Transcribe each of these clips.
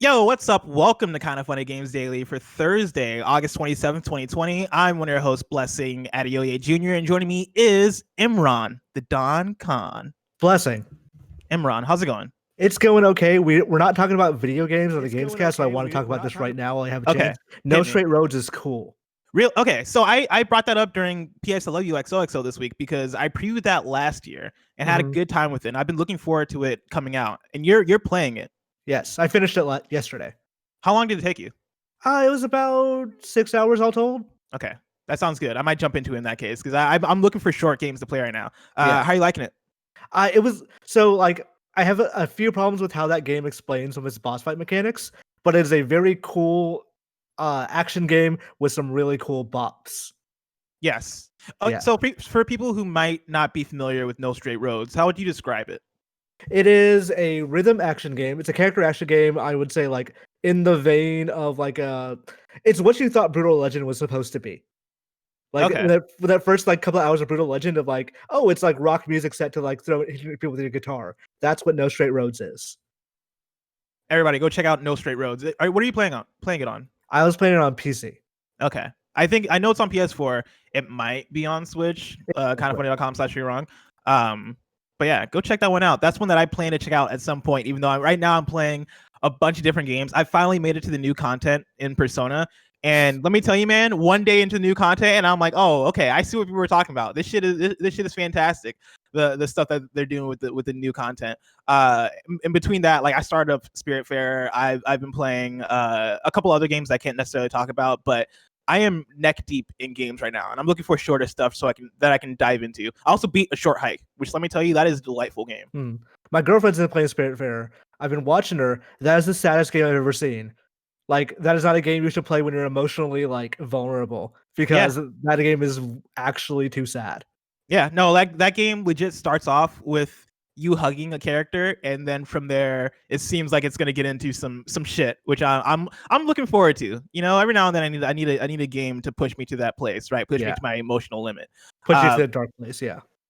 Yo, what's up? Welcome to Kind of Funny Games Daily for Thursday, August 27th, 2020. I'm one of your hosts, Blessing Adeoye Jr., and joining me is Imran, the Don Khan. Blessing. Imran, how's it going? It's going okay. We're not talking about video games on the Gamescast, so I want to talk about this right now while I have a chance. No Straight Roads is cool. Okay, so I brought that up during PS I Love You XOXO this week because I previewed that last year and had a good time with it. And I've been looking forward to it coming out, and you're playing it. Yes, I finished it yesterday. How long did it take you? It was about 6 hours all told. Okay, that sounds good. I might jump into it in that case because I'm looking for short games to play right now. How are you liking it? It was so like I have a few problems with how that game explains some of its boss fight mechanics, but it is a very cool action game with some really cool bops. Yes. So for people who might not be familiar with No Straight Roads, how would you describe it? It is a rhythm action game. It's a character action game. I would say like in the vein of like it's what you thought Brutal Legend was supposed to be. Like that first like couple of hours of Brutal Legend of like, oh, it's like rock music set to like throw people with your guitar. That's what No Straight Roads is. Everybody, go check out No Straight Roads. What are you playing it on? I was playing it on PC. Okay. I know it's on PS4. It might be on Switch. Kindoffunny.com/you're wrong. But yeah, go check that one out. That's one that I plan to check out at some point, even though right now I'm playing a bunch of different games. I finally made it to the new content in Persona. And let me tell you, man, one day into new content, and I'm like, oh, okay, I see what people were talking about. This shit is fantastic. The stuff that they're doing with the new content. In between that, like I started up Spiritfarer. I've been playing a couple other games I can't necessarily talk about, but I am neck deep in games right now, and I'm looking for shorter stuff so I can dive into. I also beat A Short Hike, which let me tell you, that is a delightful game. My girlfriend's been playing Spiritfarer. I've been watching her. That is the saddest game I've ever seen. Like that is not a game you should play when you're emotionally like vulnerable because that game is actually too sad. Yeah, no, like that game legit starts off with you hugging a character, and then from there it seems like it's gonna get into some shit, which I'm looking forward to. You know, every now and then I need a game to push me to that place, right? Push me to my emotional limit. Push you to that dark place,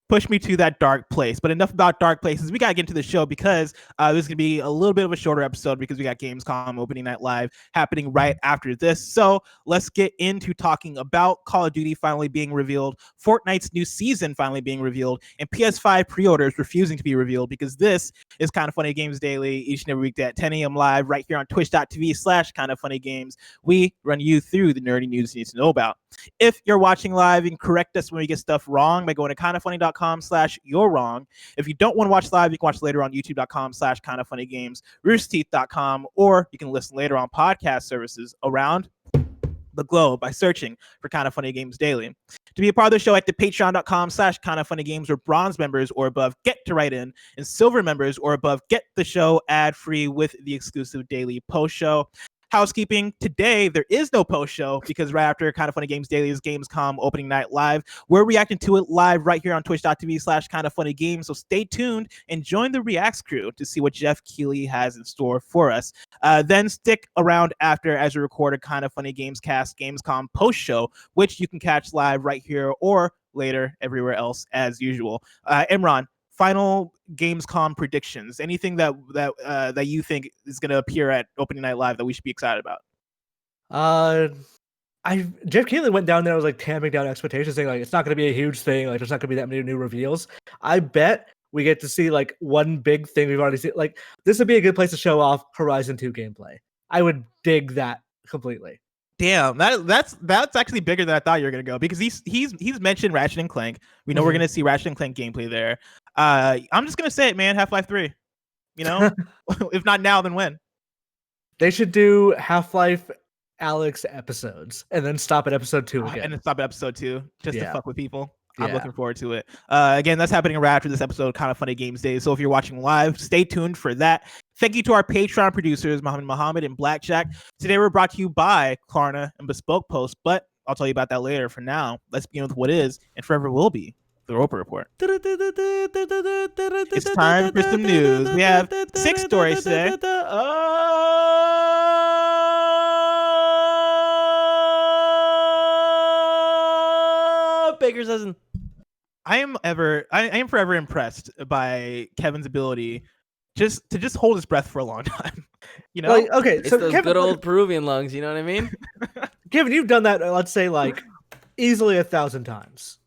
push me to that dark place. But enough about dark places. We got to get into the show because this is going to be a little bit of a shorter episode because we got Gamescom Opening Night Live happening right after this. So let's get into talking about Call of Duty finally being revealed, Fortnite's new season finally being revealed, and PS5 pre-orders refusing to be revealed, because this is Kind of Funny Games Daily each and every weekday at 10 a.m. live right here on twitch.tv/kindoffunnygames. We run you through the nerdy news you need to know about. If you're watching live, you can correct us when we get stuff wrong by going to kindoffunny.com/you're wrong. If you don't want to watch live, you can watch later on youtube.com/kindoffunnygames, roosterteeth.com, or you can listen later on podcast services around the globe by searching for Kind of Funny Games Daily. To be a part of the show, at the patreon.com/kindoffunnygames, where bronze members or above get to write in, and silver members or above get the show ad-free with the exclusive daily post show. Housekeeping, today there is no post show because right after Kind of Funny Games Daily is Gamescom Opening Night Live. We're reacting to it live right here on twitch.tv/kindoffunnygames. So stay tuned and join the Reacts crew to see what Geoff Keighley has in store for us. Then stick around after as we record a Kind of Funny Gamescast Gamescom post show, which you can catch live right here or later everywhere else as usual. Imran, final Gamescom predictions. Anything that you think is going to appear at Opening Night Live that we should be excited about? Geoff Keighley went down there, was like tamping down expectations, saying like it's not going to be a huge thing, like there's not going to be that many new reveals. I bet we get to see like one big thing we've already seen. Like this would be a good place to show off Horizon 2 gameplay. I would dig that completely. Damn, that's actually bigger than I thought you were gonna go, because he's mentioned Ratchet and Clank. We know we're gonna see Ratchet and Clank gameplay there. I'm just gonna say it, man. Half-Life 3. You know, if not now, then when? They should do Half-Life Alex episodes and then stop at episode 2 again. And then stop at episode 2 just to fuck with people. I'm looking forward to it. Again, that's happening right after this episode, Kind of Funny Games Day. So if you're watching live, stay tuned for that. Thank you to our Patreon producers, Muhammad and Blackjack. Today we're brought to you by Klarna and Bespoke Post, but I'll tell you about that later. For now, let's begin with what is and forever will be the Roper Report. It's time for some news. We have 6 stories today. Baker's doesn't. I am forever impressed by Kevin's ability just hold his breath for a long time. You know, like okay, It's so those Kevin, good old Peruvian lungs. You know what I mean? Kevin, you've done that. Let's say like easily 1,000 times,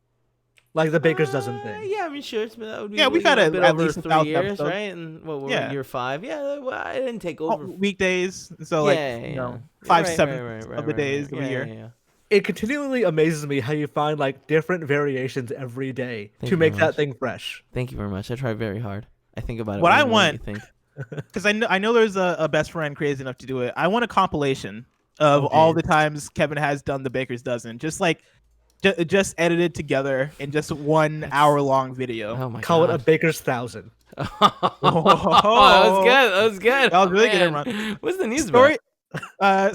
like the Baker's dozen thing. Yeah, I mean, sure. That would be, Yeah, we've had a at bit over least 3 1,000 years, episodes. right? And what we're Yeah. year 5. Yeah, well, I didn't take over weekdays. So Yeah, like yeah. you know, Yeah, 5 right, 7 right, of the days of a year. Yeah. It continually amazes me how you find like different variations every day Thank to you make very that much. thing fresh. Thank you very much. I try very hard. I think about it. What way I more than want- you think. Because I know there's a best friend crazy enough to do it. I want a compilation of Oh, all geez. the times Kevin has done the Baker's Dozen, just like just edited together in just 1 hour long video. Oh my Call it a god. Baker's 1,000. That was good. That was good. That was really good, man. Imran. What's the news Story about?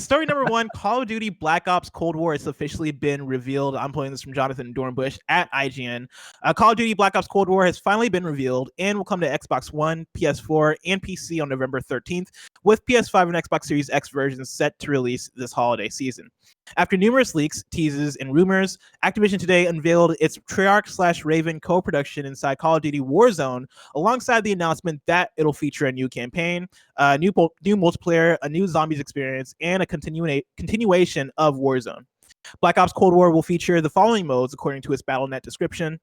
story number 1, Call of Duty Black Ops Cold War has officially been revealed. I'm pulling this from Jonathon Dornbush at IGN. Call of Duty Black Ops Cold War has finally been revealed and will come to Xbox One, PS4, and PC on November 13th, with PS5 and Xbox Series X versions set to release this holiday season. After numerous leaks, teases, and rumors, Activision today unveiled its Treyarch/Raven co-production inside Call of Duty Warzone, alongside the announcement that it'll feature a new campaign, new multiplayer, a new zombies experience, and a continuation of Warzone. Black Ops Cold War will feature the following modes according to its BattleNet description.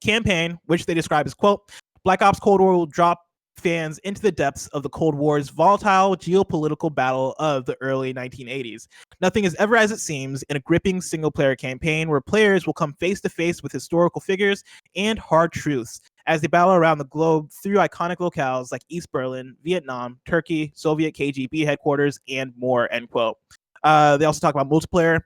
Campaign, which they describe as, quote, Black Ops Cold War will drop fans into the depths of the Cold War's volatile geopolitical battle of the early 1980s. Nothing is ever as it seems in a gripping single-player campaign where players will come face-to-face with historical figures and hard truths as they battle around the globe through iconic locales like East Berlin, Vietnam, Turkey, Soviet KGB headquarters, and more, end quote. They also talk about multiplayer.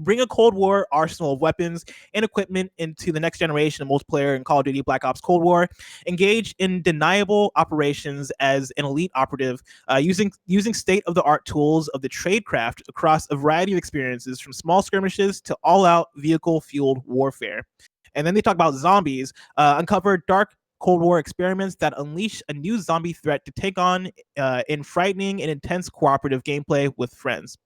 Bring a Cold War arsenal of weapons and equipment into the next generation of multiplayer in Call of Duty Black Ops Cold War. Engage in deniable operations as an elite operative, using state-of-the-art tools of the tradecraft across a variety of experiences, from small skirmishes to all-out vehicle-fueled warfare. And then they talk about zombies. Uncover dark Cold War experiments that unleash a new zombie threat to take on in frightening and intense cooperative gameplay with friends.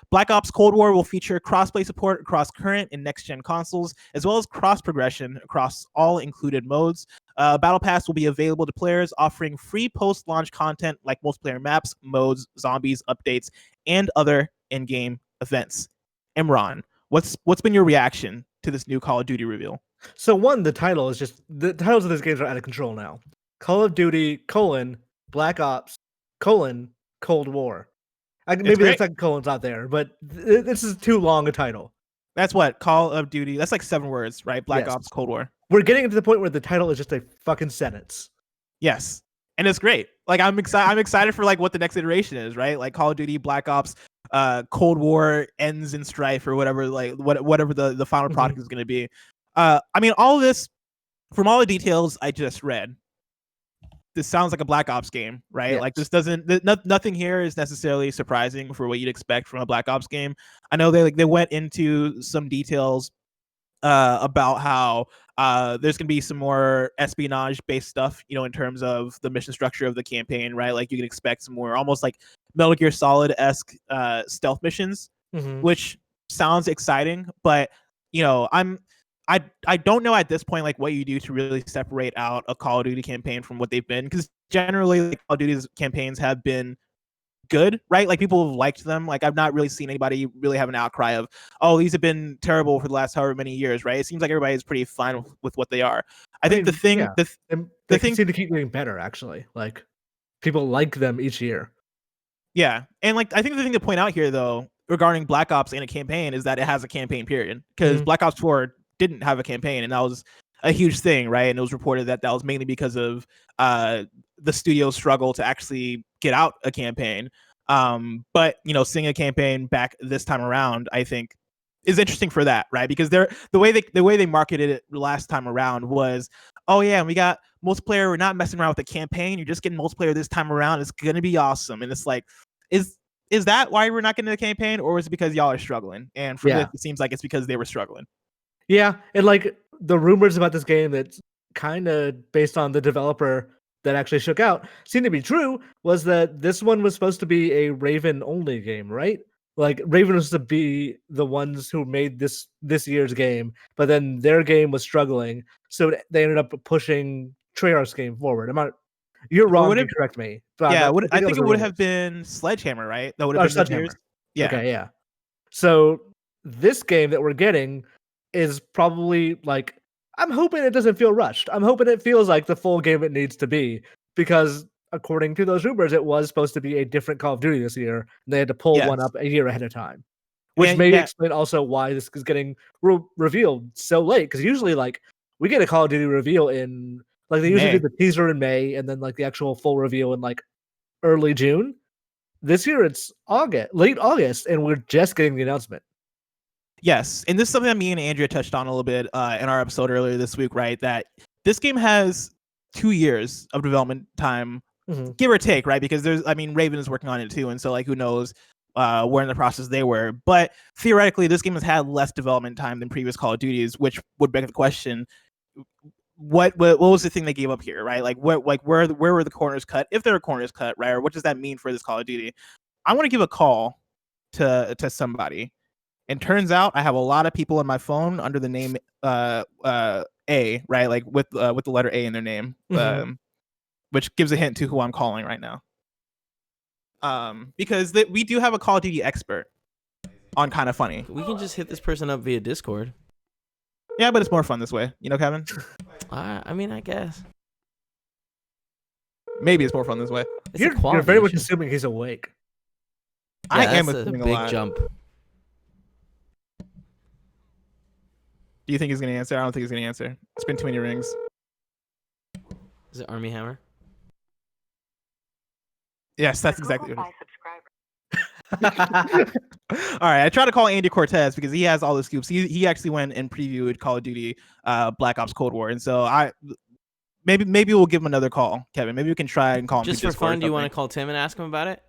Black Ops Cold War will feature crossplay support across current and next-gen consoles, as well as cross-progression across all included modes. Battle Pass will be available to players, offering free post-launch content like multiplayer maps, modes, zombies, updates, and other in-game events. Imran, what's been your reaction to this new Call of Duty reveal? So one, the titles of these games are out of control now. Call of Duty, Black Ops, Cold War. Maybe the second colon's not there, but this is too long a title. That's what Call of Duty. That's like 7 words, right? Black Ops Cold War. We're getting to the point where the title is just a fucking sentence. Yes, and it's great. Like I'm excited for like what the next iteration is, right? Like Call of Duty Black Ops Cold War ends in strife or whatever. Like whatever the final product is going to be. I mean, all of this, from all the details I just read, this sounds like a Black Ops game, right? Yes. Like this doesn't, nothing here is necessarily surprising for what you'd expect from a Black Ops game. I know they went into some details about how there's gonna be some more espionage based stuff, you know, in terms of the mission structure of the campaign, right? Like you can expect some more almost like Metal Gear Solid-esque stealth missions, which sounds exciting, but you know, I don't know at this point like what you do to really separate out a Call of Duty campaign from what they've been, because generally like, Call of Duty's campaigns have been good, right? Like people have liked them. Like I've not really seen anybody really have an outcry of, oh, these have been terrible for the last however many years, right? It seems like everybody's pretty fine with what they are. I think the thing, yeah. they seem to keep getting better, actually. Like people like them each year. Yeah, and like I think the thing to point out here though regarding Black Ops and a campaign is that it has a campaign period, because Black Ops 4 didn't have a campaign, and that was a huge thing, right? And it was reported that was mainly because of the studio's struggle to actually get out a campaign. But you know, seeing a campaign back this time around, I think is interesting for that, right? Because the way they marketed it last time around was, oh yeah, we got multiplayer. We're not messing around with the campaign. You're just getting multiplayer this time around. It's gonna be awesome. And it's like, is that why we're not getting the campaign, or is it because y'all are struggling? And for this, it seems like it's because they were struggling. Yeah, and like the rumors about this game that's kind of based on the developer that actually shook out seemed to be true, was that this one was supposed to be a Raven only game, right? Like Raven was to be the ones who made this year's game, but then their game was struggling, so they ended up pushing Treyarch's game forward. You're wrong. You correct me. But yeah, I think it would have been Sledgehammer, right? That would have been Sledgehammer. Yeah. Okay, yeah. So this game that we're getting is probably like, I'm hoping it doesn't feel rushed. I'm hoping it feels like the full game it needs to be, because according to those rumors, it was supposed to be a different Call of Duty this year, and they had to pull one up a year ahead of time. Which may explain also why this is getting revealed so late, because usually like we get a Call of Duty reveal in like they usually do the teaser in May and then like the actual full reveal in like early June. This year it's late August, and we're just getting the announcement. Yes, and this is something that me and Andrea touched on a little bit in our episode earlier this week, right? That this game has 2 years of development time, give or take, right? Because Raven is working on it too, and so like who knows where in the process they were. But theoretically, this game has had less development time than previous Call of Duties, which would beg the question: what was the thing they gave up here, right? Like where were the corners cut, if there were corners cut, right? Or what does that mean for this Call of Duty? I want to give a call to somebody, and turns out I have a lot of people in my phone under the name A, right? Like with the letter A in their name, which gives a hint to who I'm calling right now. Because we do have a Call of Duty expert on Kind of Funny. We can just hit this person up via Discord. Yeah, but it's more fun this way, you know, Kevin. I mean, I guess maybe it's more fun this way. You're very much assuming he's awake. Yeah, I am assuming a big jump. Do you think he's gonna answer? I don't think he's gonna answer. It's been too many rings. Is it Army Hammer? Yes, that's exactly what it is. All right, I tried to call Andy Cortez because he has all the scoops. He actually went and previewed Call of Duty Black Ops Cold War, and so maybe we'll give him another call, Kevin. Maybe we can try and call him. Just for fun, do you want to call Tim and ask him about it?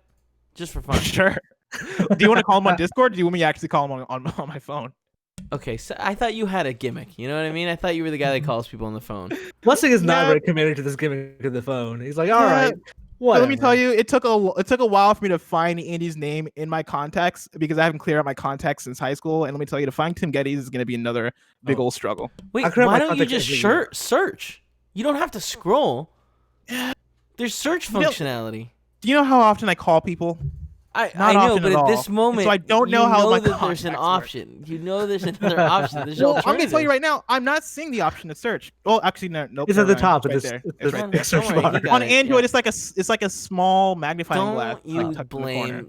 Just for fun. Sure. Do you want to call him on Discord, or do you want me to actually call him on my phone? Okay, so I thought you had a gimmick. You know what I mean? I thought you were the guy that calls people on the phone. Blessing is not very committed to this gimmick of the phone. He's like, all right. Let me tell you, it took a while for me to find Andy's name in my contacts, because I haven't cleared out my contacts since high school. And let me tell you, to find Tim Geddes is going to be another big old struggle. Wait, why don't you just search? You don't have to scroll. There's search functionality. Do you know how often I call people? I know, but at this moment, so I don't know how my that there's an option. You know there's another option. There's I'm going to tell you right now, I'm not seeing the option to search. Well, actually, no. Nope, it's at the top. It's right there. On Android, it's like a small magnifying glass.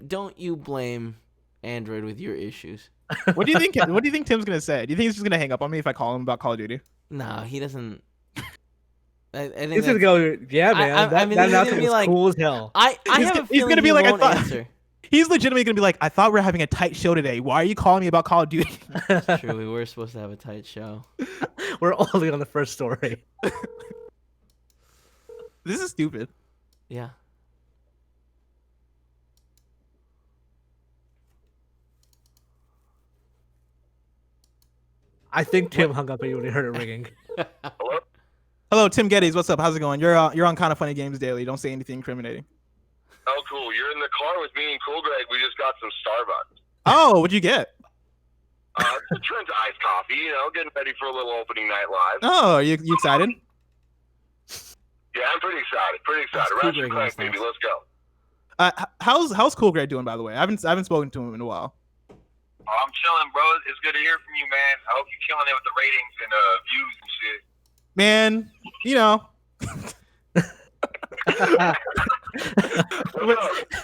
Don't you blame Android with your issues. What do you think? What do you think Tim's going to say? Do you think he's just going to hang up on me if I call him about Call of Duty? No, he doesn't. I think he's going to go, yeah, man. That announcement was cool as hell. He's going to be like, I thought. He's legitimately going to be like, I thought we were having a tight show today. Why are you calling me about Call of Duty? That's true. We were supposed to have a tight show. We're only on the first story. This is stupid. Yeah. I think Tim hung up at you when he heard it ringing. Hello, Tim Geddes. What's up? How's it going? You're on Kind of Funny Games Daily. Don't say anything incriminating. Oh, cool. You're in the car with me and Cool Greg. We just got some Starbucks. Oh, what'd you get? Trent's iced coffee, getting ready for a little opening night live. Oh, you excited? Yeah, I'm pretty excited. Ratchet Clank, baby. Let's go. How's Cool Greg doing, by the way? I haven't spoken to him in a while. Oh, I'm chilling, bro. It's good to hear from you, man. I hope you're killing it with the ratings and views and shit. Man,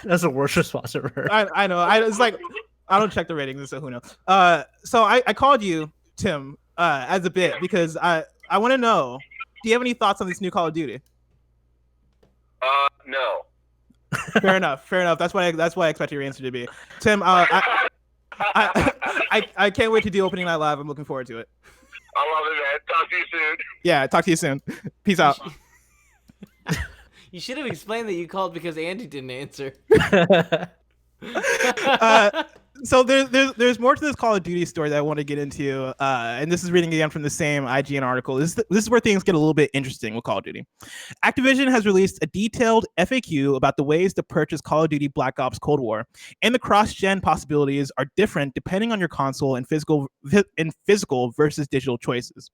That's the worst response I've ever heard. I know. It's like, I don't check the ratings, so who knows? So I called you, Tim, as a bit because I want to know, do you have any thoughts on this new Call of Duty? No. Fair enough. That's why I expect your answer to be. Tim, I can't wait to do opening night live. I'm looking forward to it. I love it, man. Talk to you soon. Yeah, talk to you soon. Peace out. You should have explained that you called because Andy didn't answer. So there's more to this Call of Duty story that I want to get into, and this is reading again from the same IGN article. This is where things get a little bit interesting with Call of Duty. Activision has released a detailed FAQ about the ways to purchase Call of Duty Black Ops Cold War, and the cross-gen possibilities are different depending on your console and physical versus digital choices.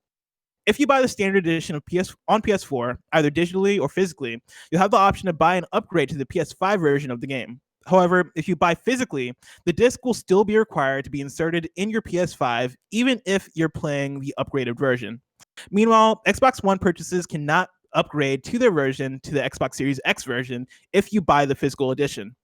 If you buy the standard edition of on PS4, either digitally or physically, you'll have the option to buy an upgrade to the PS5 version of the game. However, if you buy physically, the disc will still be required to be inserted in your PS5, even if you're playing the upgraded version. Meanwhile, Xbox One purchases cannot upgrade to their version to the Xbox Series X version if you buy the physical edition.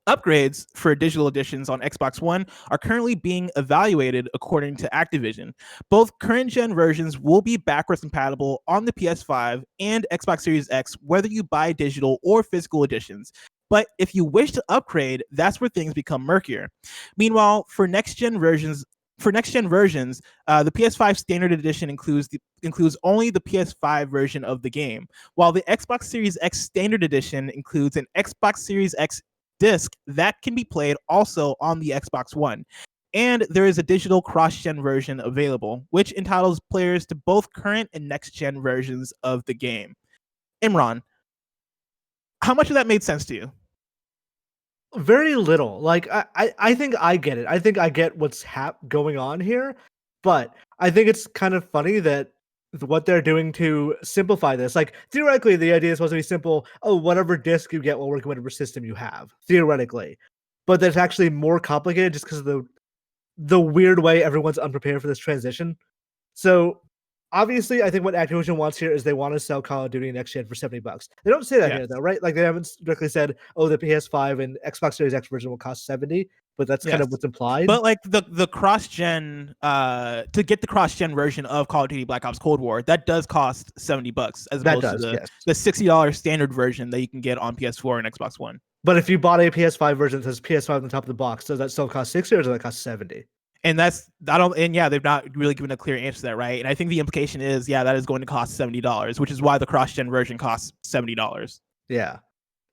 Upgrades for digital editions on Xbox One are currently being evaluated according to Activision. Both current gen versions will be backwards compatible on the PS5 and Xbox Series X, whether you buy digital or physical editions. But if you wish to upgrade, that's where things become murkier. Meanwhile, for next gen versions, the PS5 Standard Edition includes only the PS5 version of the game, while the Xbox Series X Standard Edition includes an Xbox Series X disc that can be played also on the Xbox One. And there is a digital cross-gen version available, which entitles players to both current and next-gen versions of the game. Imran, how much of that made sense to you? Very little. Like, I think I get it. I think I get what's going on here, but I think it's kind of funny that what they're doing to simplify this. Like, theoretically, the idea is supposed to be simple. Oh, whatever disc you get will work with whatever system you have, theoretically. But that's actually more complicated just because of the weird way everyone's unprepared for this transition. So, obviously, I think what Activision wants here is they want to sell Call of Duty next gen for $70. They don't say that here, though, right? Like, they haven't directly said, oh, the PS5 and Xbox Series X version will cost $70, but that's kind of what's implied. But like the cross-gen, to get the cross-gen version of Call of Duty Black Ops Cold War, that does cost $70 as opposed to the $60 standard version that you can get on PS4 and Xbox One. But if you bought a PS5 version that says PS5 on the top of the box, does that still cost $60 or does that cost $70? And they've not really given a clear answer to that, right? And I think the implication is, that is going to cost $70, which is why the cross-gen version costs $70. Yeah.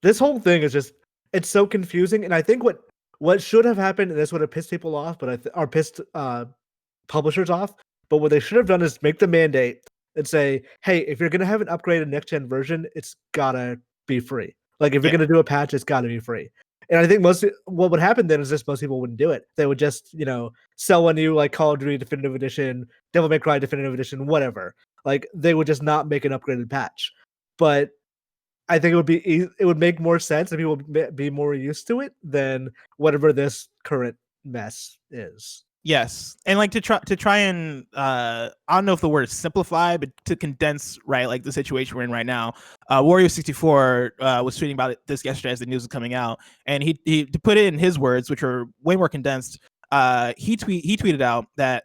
This whole thing is just, it's so confusing. And I think what should have happened, and this would have pissed people off, or pissed publishers off, but what they should have done is make the mandate and say, hey, if you're going to have an upgraded next-gen version, it's gotta be free. Like, if you're going to do a patch, it's gotta be free. And I think what would happen then is just most people wouldn't do it. They would just, sell a new like Call of Duty Definitive Edition, Devil May Cry Definitive Edition, whatever. Like, they would just not make an upgraded patch. But I think it would make more sense and people would be more used to it than whatever this current mess is. Yes, and like to try and I don't know if the word is simplify, but to condense, right, like the situation we're in right now. Wario64 was tweeting about this yesterday as the news was coming out, and he to put it in his words, which are way more condensed. He tweeted out that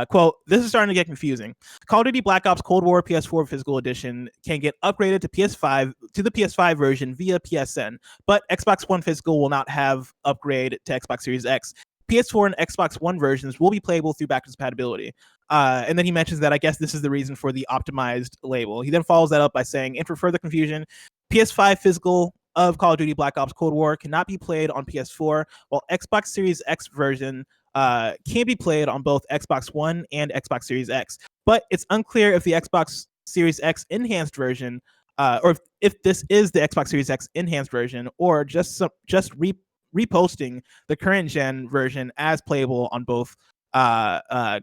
quote, "This is starting to get confusing. Call of Duty Black Ops Cold War PS4 Physical Edition can get upgraded to the PS5 version via PSN, but Xbox One Physical will not have upgrade to Xbox Series X. PS4 and Xbox One versions will be playable through backwards compatibility." And then he mentions that I guess this is the reason for the optimized label. He then follows that up by saying, "And for further confusion, PS5 physical of Call of Duty Black Ops Cold War cannot be played on PS4, while Xbox Series X version can be played on both Xbox One and Xbox Series X. But it's unclear if the Xbox Series X enhanced version, or if this is the Xbox Series X enhanced version, or just reposting the current gen version as playable on both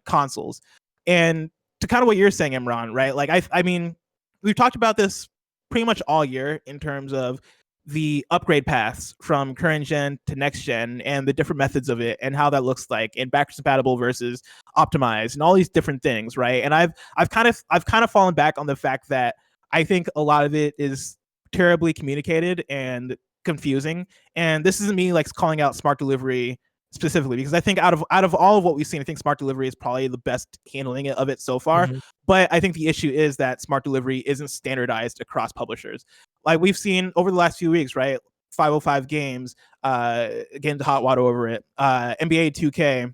consoles." And to kind of what you're saying, Imran, right? Like, I mean, we've talked about this pretty much all year in terms of the upgrade paths from current gen to next gen and the different methods of it and how that looks like, and backwards compatible versus optimized and all these different things, right? And I've kind of fallen back on the fact that I think a lot of it is terribly communicated and confusing. And this isn't me like calling out smart delivery specifically, because I think out of all of what we've seen, I think smart delivery is probably the best handling of it so far. Mm-hmm. But I think the issue is that smart delivery isn't standardized across publishers. Like we've seen over the last few weeks, right? 505 Games getting into hot water over it. NBA 2K,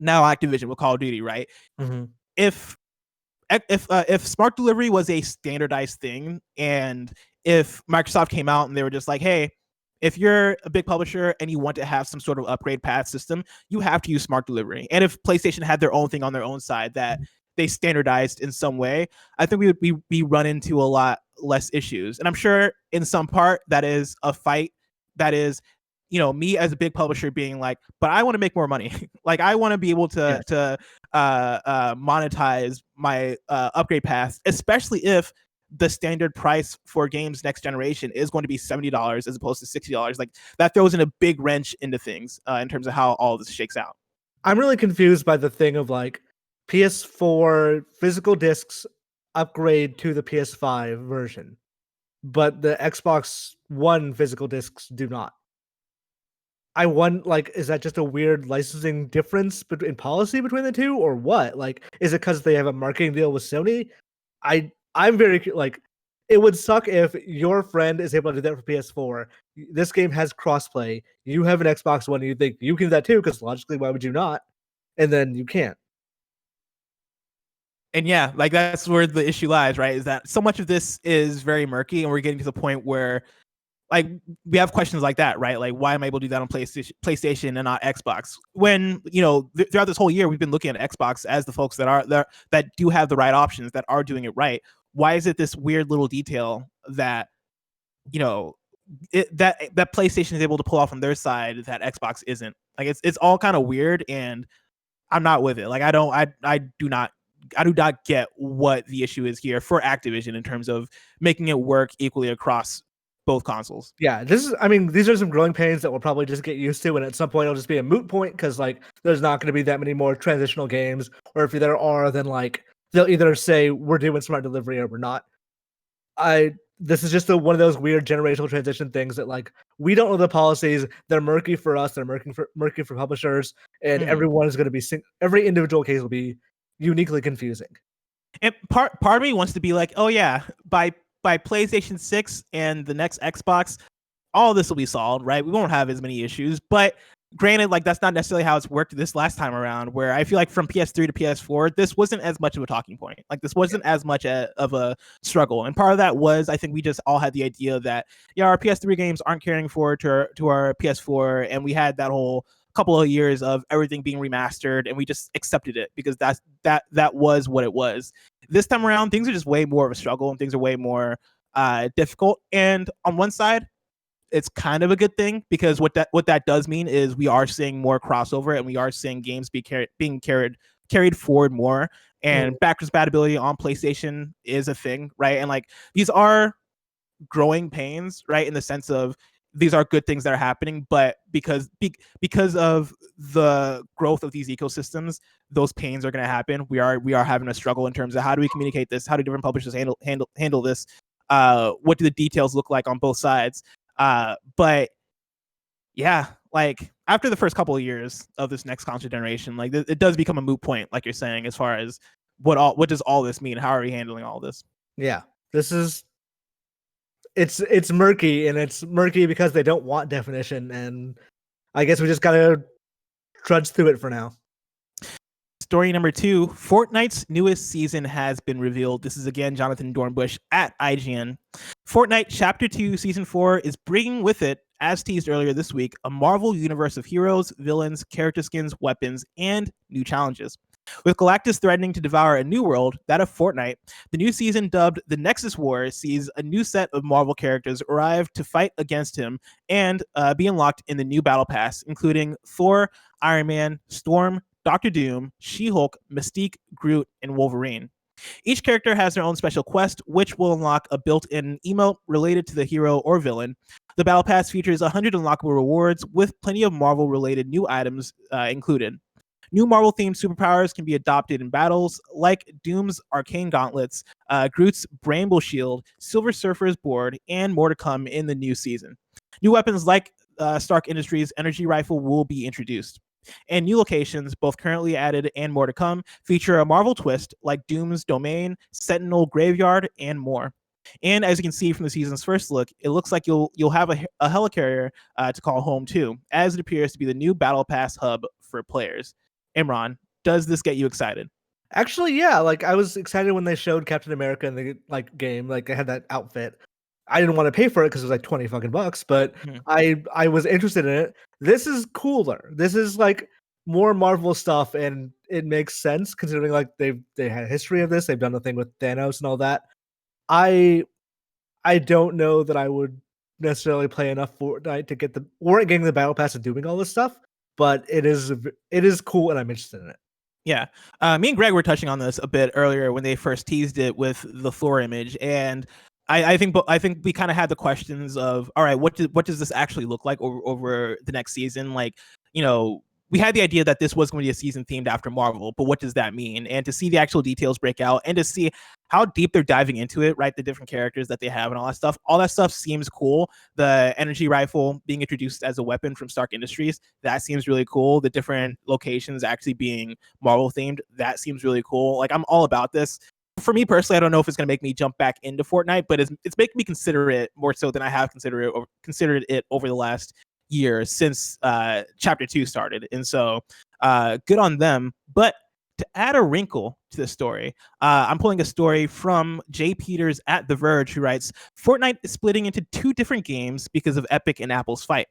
now Activision with Call of Duty, right? Mm-hmm. If smart delivery was a standardized thing, and if Microsoft came out and they were just like, hey, if you're a big publisher and you want to have some sort of upgrade path system, you have to use smart delivery. And if PlayStation had their own thing on their own side that they standardized in some way, I think we would run into a lot less issues. And I'm sure in some part that is a fight that is me as a big publisher being like, but I want to make more money. Like I want to be able to monetize my upgrade path, especially if the standard price for games next generation is going to be $70 as opposed to $60. Like that throws in a big wrench into things in terms of how all this shakes out. I'm really confused by the thing of like PS4 physical discs upgrade to the PS5 version, but the Xbox One physical discs do not. I want, like, is that just a weird licensing difference in policy between the two, or what? Like, is it because they have a marketing deal with Sony? I'm very like, it would suck if your friend is able to do that for PS4. This game has crossplay. You have an Xbox One, and you think you can do that too, because logically, why would you not? And then you can't. And yeah, like that's where the issue lies, right? Is that so much of this is very murky, and we're getting to the point where, like, we have questions like that, right? Like, why am I able to do that on PlayStation and not Xbox? When throughout this whole year, we've been looking at Xbox as the folks that do have the right options, that are doing it right. Why is it this weird little detail that that PlayStation is able to pull off on their side that Xbox isn't? Like, it's all kind of weird, and I'm not with it. Like, I do not get what the issue is here for Activision in terms of making it work equally across both consoles. Yeah, these are some growing pains that we'll probably just get used to, and at some point it'll just be a moot point because like there's not going to be that many more transitional games, or if there are, then like they'll either say we're doing smart delivery or we're not. This is just one of those weird generational transition things that like we don't know the policies. They're murky for us. They're murky for publishers, and everyone is going to be every individual case will be uniquely confusing. And part of me wants to be like, oh yeah, by PlayStation 6 and the next Xbox, all this will be solved, right? We won't have as many issues. But granted, like that's not necessarily how it's worked this last time around, where I feel like from PS3 to PS4, this wasn't as much of a talking point. Like this wasn't as much of a struggle. And part of that was, I think we just all had the idea that, yeah, our PS3 games aren't carrying forward to our PS4. And we had that whole couple of years of everything being remastered, and we just accepted it because that was what it was. This time around, things are just way more of a struggle, and things are way more difficult. And on one side, it's kind of a good thing, because what that does mean is we are seeing more crossover, and we are seeing games being carried forward more. And backwards compatibility on PlayStation is a thing, right? And like these are growing pains, right? In the sense of these are good things that are happening, but because of the growth of these ecosystems, those pains are going to happen. We are having a struggle in terms of how do we communicate this? How do different publishers handle this? What do the details look like on both sides? But yeah, like after the first couple of years of this next console generation, like it does become a moot point, like you're saying, as far as what does all this mean? How are we handling all this? Yeah, this is. It's murky, and it's murky because they don't want definition, and I guess we just gotta trudge through it for now. Story number 2, Fortnite's newest season has been revealed. This is again Jonathon Dornbush at IGN. Fortnite Chapter 2 Season 4 is bringing with it, as teased earlier this week, a Marvel universe of heroes, villains, character skins, weapons, and new challenges. With Galactus threatening to devour a new world, that of Fortnite, the new season, dubbed The Nexus War, sees a new set of Marvel characters arrive to fight against him and be unlocked in the new Battle Pass, including Thor, Iron Man, Storm, Doctor Doom, She-Hulk, Mystique, Groot, and Wolverine. Each character has their own special quest, which will unlock a built-in emote related to the hero or villain. The Battle Pass features 100 unlockable rewards, with plenty of Marvel-related new items included. New Marvel-themed superpowers can be adopted in battles, like Doom's Arcane Gauntlets, Groot's Bramble Shield, Silver Surfer's Board, and more to come in the new season. New weapons like Stark Industries' Energy Rifle will be introduced. And new locations, both currently added and more to come, feature a Marvel twist like Doom's Domain, Sentinel Graveyard, and more. And as you can see from the season's first look, it looks like you'll have a helicarrier to call home too, as it appears to be the new Battle Pass hub for players. Imran, does this get you excited? Actually, yeah. Like I was excited when they showed Captain America in the game. Like they had that outfit. I didn't want to pay for it because it was like $20 fucking bucks, but I was interested in it. This is cooler. This is like more Marvel stuff, and it makes sense considering like they had a history of this. They've done the thing with Thanos and all that. I don't know that I would necessarily play enough Fortnite to weren't getting the battle pass and doing all this stuff, but it is cool and I'm interested in it. Yeah. Me and Greg were touching on this a bit earlier when they first teased it with the floor image, and I think we kind of had the questions of, all right, what does this actually look like over the next season? Like, we had the idea that this was going to be a season themed after Marvel, but what does that mean? And to see the actual details break out and to see how deep they're diving into it, right? The different characters that they have and all that stuff seems cool. The energy rifle being introduced as a weapon from Stark Industries, that seems really cool. The different locations actually being Marvel themed, that seems really cool. Like, I'm all about this. For me personally, I don't know if it's going to make me jump back into Fortnite, but it's making me consider it more so than I have considered it over the last year since chapter 2 started. And so good on them. But to add a wrinkle to the story, I'm pulling a story from Jay Peters at The Verge, who writes, Fortnite is splitting into 2 different games because of Epic and Apple's fight.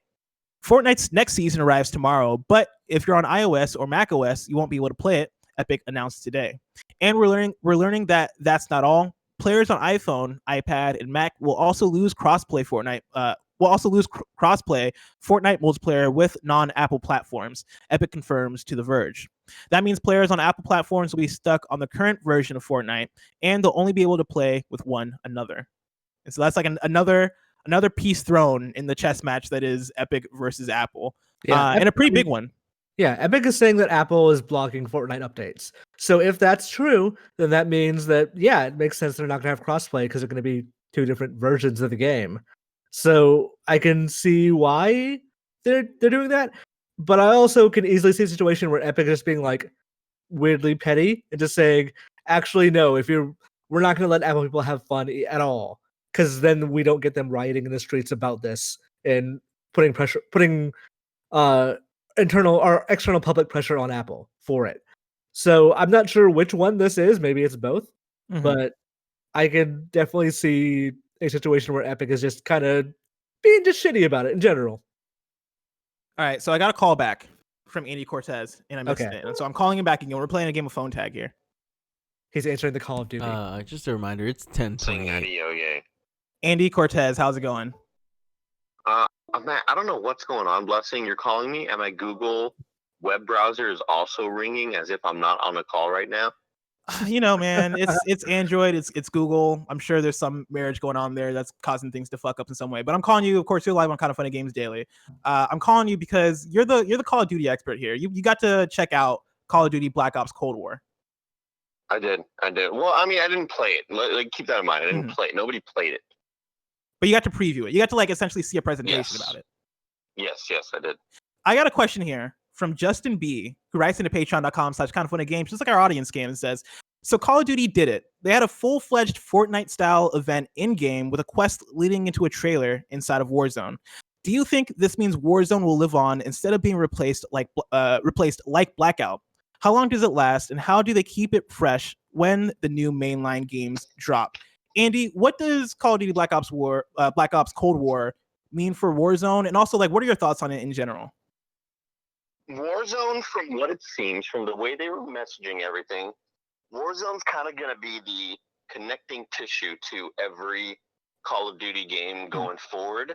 Fortnite's next season arrives tomorrow, but if you're on iOS or macOS, you won't be able to play it, Epic announced today. And we're learning that that's not all. Players on iPhone, iPad, and Mac will also lose crossplay Fortnite multiplayer with non-Apple platforms, Epic confirms to The Verge. That means players on Apple platforms will be stuck on the current version of Fortnite, and they'll only be able to play with one another. And so that's like another piece thrown in the chess match that is Epic versus Apple, and a pretty big one. Yeah, Epic is saying that Apple is blocking Fortnite updates. So if that's true, then that means that, yeah, it makes sense they're not going to have crossplay because they're going to be 2 different versions of the game. So I can see why they're doing that, but I also can easily see a situation where Epic is being like weirdly petty and just saying, actually, no, we're not going to let Apple people have fun at all, because then we don't get them rioting in the streets about this and putting internal or external public pressure on Apple for it. So I'm not sure which one this is. Maybe it's both, but I can definitely see a situation where Epic is just kind of being just shitty about it in general. All right, so I got a call back from Andy Cortez, and I missed it. And so I'm calling him back again. We're playing a game of phone tag here. He's answering the Call of Duty. Just a reminder, it's 10:28. Andy Cortez, how's it going? Man, I don't know what's going on, Blessing. You're calling me, and my Google web browser is also ringing as if I'm not on a call right now. Man, it's Android, it's Google. I'm sure there's some marriage going on there that's causing things to fuck up in some way. But I'm calling you, of course, you're live on Kind of Funny Games Daily. I'm calling you because you're the Call of Duty expert here. You got to check out Call of Duty Black Ops Cold War. I did. Well, I mean, I didn't play it. Like, keep that in mind. I didn't play it. Nobody played it. But you got to preview it. You got to essentially see a presentation about it. Yes, I did. I got a question here from Justin B, who writes into patreon.com/kindoffunnygames, just like our audience game, and says, so Call of Duty did it. They had a full-fledged Fortnite-style event in-game with a quest leading into a trailer inside of Warzone. Do you think this means Warzone will live on instead of being replaced like Blackout? How long does it last, and how do they keep it fresh when the new mainline games drop? Andy, what does Call of Duty Black Ops Cold War mean for Warzone? And also, what are your thoughts on it in general? Warzone, from what it seems, from the way they were messaging everything, Warzone's kind of going to be the connecting tissue to every Call of Duty game going forward.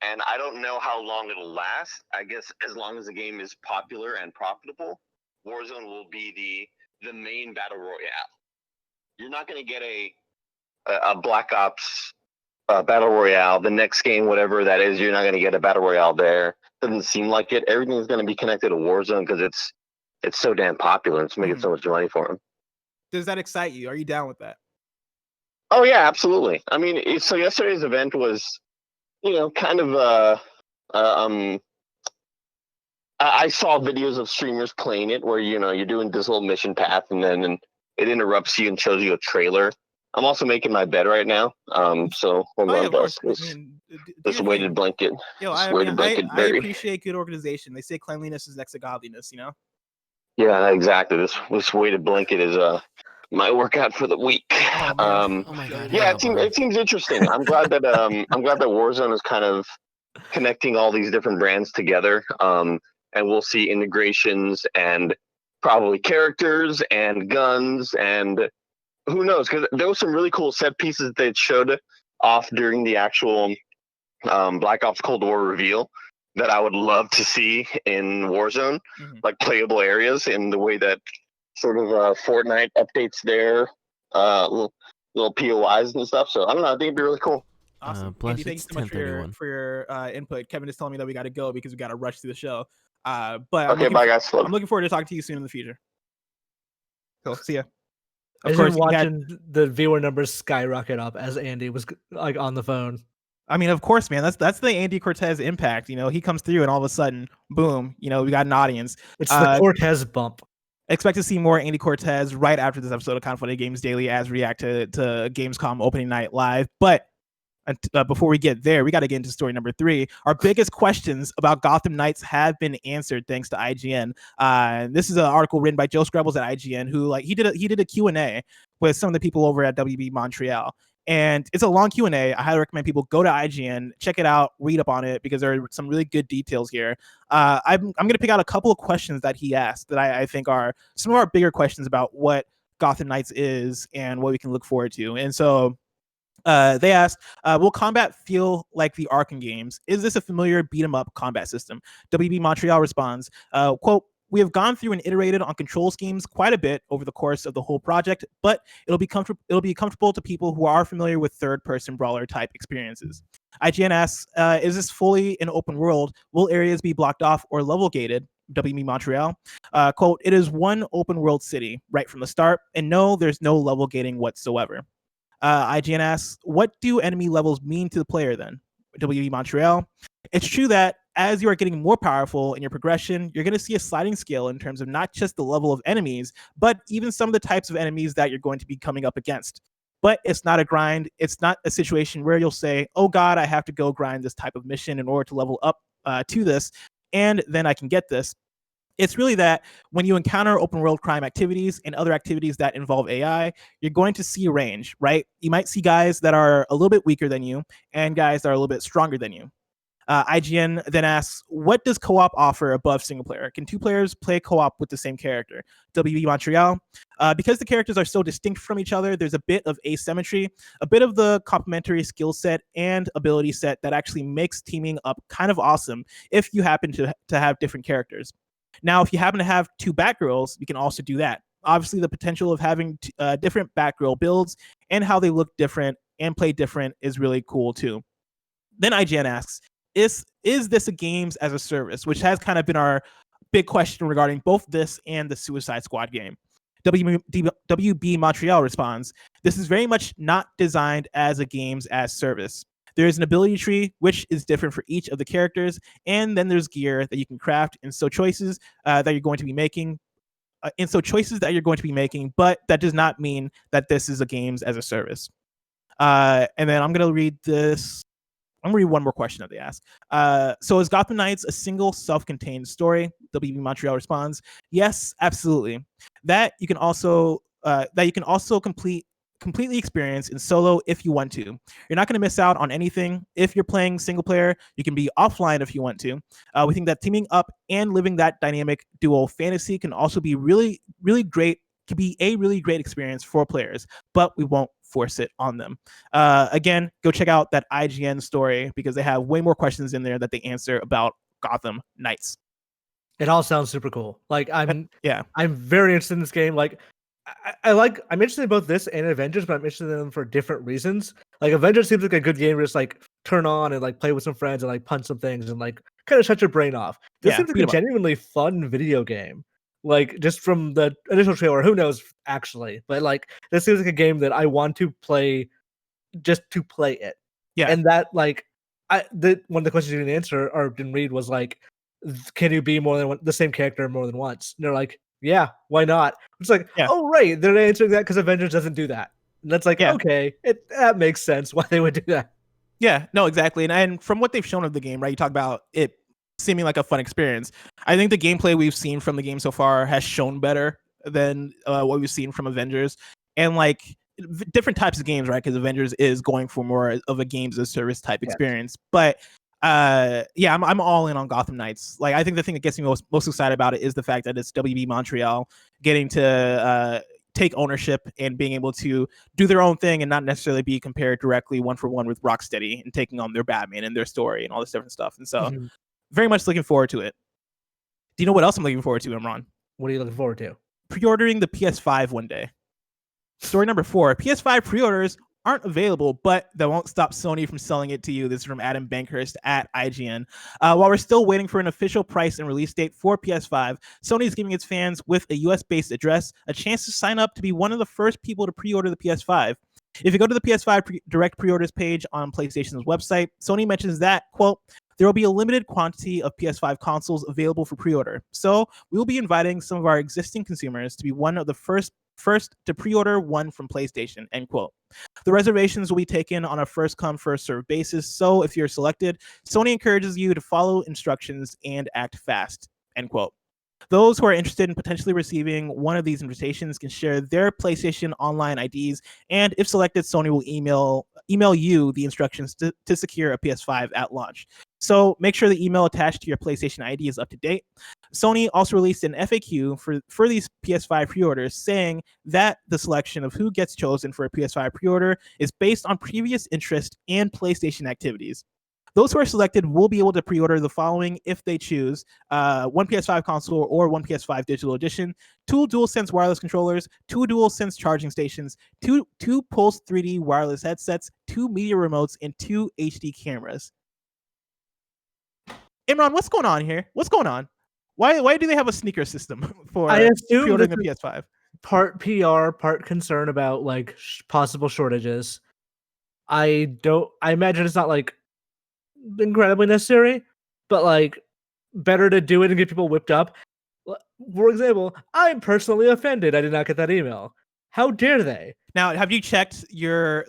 And I don't know how long it'll last. I guess as long as the game is popular and profitable, Warzone will be the main battle royale. You're not going to get a Black Ops battle royale, the next game, whatever that is. You're not going to get a battle royale there. Doesn't seem like it. Everything's going to be connected to Warzone because it's so damn popular. It's making so much money for them. Does that excite you? Are you down with that? Oh yeah, absolutely. I mean, so yesterday's event was, kind of I saw videos of streamers playing it where you're doing this little mission path and then it interrupts you and shows you a trailer. I'm also making my bed right now. So hold on, this weighted blanket. I appreciate good organization. They say cleanliness is next to godliness, Yeah, exactly. This weighted blanket is my workout for the week. Oh my God. Yeah, it seems interesting. I'm glad that Warzone is kind of connecting all these different brands together. And we'll see integrations and probably characters and guns and who knows? Because there was some really cool set pieces that showed off during the actual Black Ops Cold War reveal that I would love to see in Warzone, like playable areas in the way that sort of Fortnite updates their little POIs and stuff. So I don't know. I think it'd be really cool. Awesome. Andy, thank you so much for your input. Kevin is telling me that we got to go because we got to rush through the show. But okay, bye guys. I'm looking forward to talking to you soon in the future. Cool. See ya. Of course, watching the viewer numbers skyrocket up as Andy was like on the phone. I mean, of course, man. That's the Andy Cortez impact. You know, he comes through and all of a sudden, boom. You know, we got an audience. It's the Cortez bump. Expect to see more Andy Cortez right after this episode of Kind of Funny Games Daily as we react to Gamescom Opening Night Live. But before we get there, we got to get into story number 3. Our biggest questions about Gotham Knights have been answered thanks to IGN. This is an article written by Joe Skrebels at IGN, who he did a Q&A with some of the people over at WB Montreal. And it's a long Q&A. I highly recommend people go to IGN, check it out, read up on it, because there are some really good details here. I'm going to pick out a couple of questions that he asked that I think are some of our bigger questions about what Gotham Knights is and what we can look forward to. And so they asked, will combat feel like the Arkham games? Is this a familiar beat-em-up combat system? WB Montreal responds, quote, we have gone through and iterated on control schemes quite a bit over the course of the whole project, but it'll be comfortable to people who are familiar with third-person brawler type experiences. IGN asks, is this fully an open world? Will areas be blocked off or level gated? WB Montreal, quote, it is one open world city right from the start, and no, there's no level gating whatsoever. IGN asks, what do enemy levels mean to the player then? WB Montreal, it's true that as you are getting more powerful in your progression, you're going to see a sliding scale in terms of not just the level of enemies, but even some of the types of enemies that you're going to be coming up against. But it's not a grind. It's not a situation where you'll say, oh God, I have to go grind this type of mission in order to level up to this, and then I can get this. It's really that when you encounter open world crime activities and other activities that involve AI, you're going to see a range, right? You might see guys that are a little bit weaker than you and guys that are a little bit stronger than you. IGN then asks, what does co-op offer above single player? Can 2 players play co-op with the same character? WB Montreal, because the characters are so distinct from each other, there's a bit of asymmetry, a bit of the complementary skill set and ability set that actually makes teaming up kind of awesome if you happen to have different characters. Now, if you happen to have 2 Batgirls, you can also do that. Obviously, the potential of having different Batgirl builds and how they look different and play different is really cool too. Then IGN asks, is this a games as a service, which has kind of been our big question regarding both this and the Suicide Squad game. WB Montreal responds, this is very much not designed as a games as service. There is an ability tree, which is different for each of the characters, and then there's gear that you can craft, and so choices that you're going to be making. But that does not mean that this is a games as a service. And then I'm going to read this. I'm going to read one more question that they ask. So is Gotham Knights a single self-contained story? WB Montreal responds, yes, absolutely. That you can also completely experience in solo if you want to. You're not going to miss out on anything. If you're playing single player, you can be offline if you want to. We think that teaming up and living that dynamic duo fantasy can also be really, really great, can be a really great experience for players, but we won't force it on them. Again, go check out that IGN story because they have way more questions in there that they answer about Gotham Knights. It all sounds super cool. Like I'm very interested in this game. Like I'm interested in both this and Avengers, but I'm interested in them for different reasons. Like Avengers seems like a good game to just like turn on and like play with some friends and like punch some things and like kind of shut your brain off. This seems like a genuinely fun video game. Like just from the initial trailer, who knows actually, but like this seems like a game that I want to play just to play it. Yeah, and that like one of the questions you didn't answer or didn't read was like, can you be more than the same character more than once? And they're like, yeah, why not? It's like, oh right, they're answering that because Avengers doesn't do that. And that's like, okay, that makes sense why they would do that. Yeah, no, exactly. And from what they've shown of the game, right? You talk about it seeming like a fun experience. I think the gameplay we've seen from the game so far has shown better than what we've seen from Avengers, and like different types of games, right? Because Avengers is going for more of a games as a service type experience. But I'm all in on Gotham Knights. Like I think the thing that gets me most excited about it is the fact that it's WB Montreal getting to take ownership and being able to do their own thing and not necessarily be compared directly one for one with Rocksteady and taking on their Batman and their story and all this different stuff. And so very much looking forward to it. Do you know what else I'm looking forward to, Imran? What are you looking forward to? Pre-ordering the PS5 one day. Story number 4, PS5 pre-orders aren't available, but that won't stop Sony from selling it to you. This is from Adam Bankhurst at IGN. While we're still waiting for an official price and release date for PS5, Sony is giving its fans with a US-based address a chance to sign up to be one of the first people to pre-order the PS5. If you go to the PS5 direct pre-orders page on PlayStation's website, Sony mentions that, quote, there will be a limited quantity of PS5 consoles available for pre-order. So we will be inviting some of our existing consumers to be one of the first to pre-order one from PlayStation, end quote. The reservations will be taken on a first-come, first-served basis. So if you're selected, Sony encourages you to follow instructions and act fast, end quote. Those who are interested in potentially receiving one of these invitations can share their PlayStation Online IDs, and if selected, Sony will email you the instructions to secure a PS5 at launch. So make sure the email attached to your PlayStation ID is up to date. Sony also released an FAQ for these PS5 pre-orders saying that the selection of who gets chosen for a PS5 pre-order is based on previous interest and PlayStation activities. Those who are selected will be able to pre-order the following if they choose: one PS5 console or one PS5 digital edition, 2 DualSense wireless controllers, 2 DualSense charging stations, two Pulse 3D wireless headsets, 2 media remotes, and 2 HD cameras. Imran, what's going on here? What's going on? Why do they have a sneaker system for pre-ordering the PS5? Part PR, part concern about like possible shortages. I imagine it's not like incredibly necessary, but like better to do it and get people whipped up. For example, I'm personally offended I did not get that email. How dare they? Now, have you checked your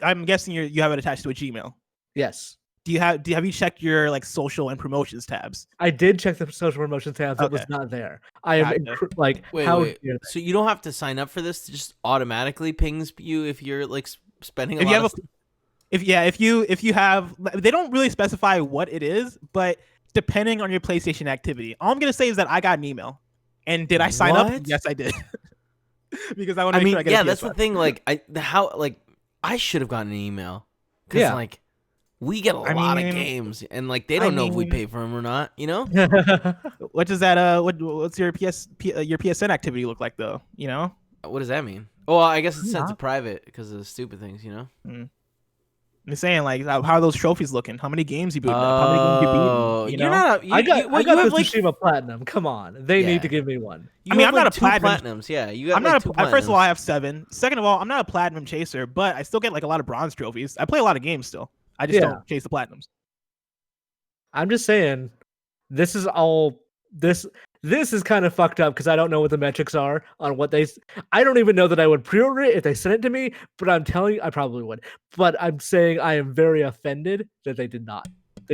I'm guessing you have it attached to a Gmail. Yes. Have you checked your like social and promotions tabs? I did check the social promotions tabs. It was not there. I am wait. So you don't have to sign up for this? It just automatically pings you if you're like spending a lot. If you have, they don't really specify what it is, but depending on your PlayStation activity, all I'm gonna say is that I got an email, and did I sign up? Yes, I did. Because I want to make sure I get. Yeah, that's the thing. Like I should have gotten an email because like. We get a lot of games, and like they don't know if we pay for them or not. You know, what does that? What's your PSN activity look like though? You know, what does that mean? Well, I guess it's set to private because of the stupid things. You know, I'm saying like how are those trophies looking? How many games you booted up? How many games you beat? You know, I got the Tsushima Platinum. Come on, they need to give me one. I'm not a platinums. Yeah, you got. I'm not a. First of all, I have 7. Second of all, I'm not a platinum chaser, but I still get like a lot of bronze trophies. I play a lot of games still. I just don't chase the platinums. I'm just saying, this is kind of fucked up because I don't know what the metrics are on what they. I don't even know that I would pre-order it if they sent it to me, but I'm telling you, I probably would. But I'm saying I am very offended that they did not.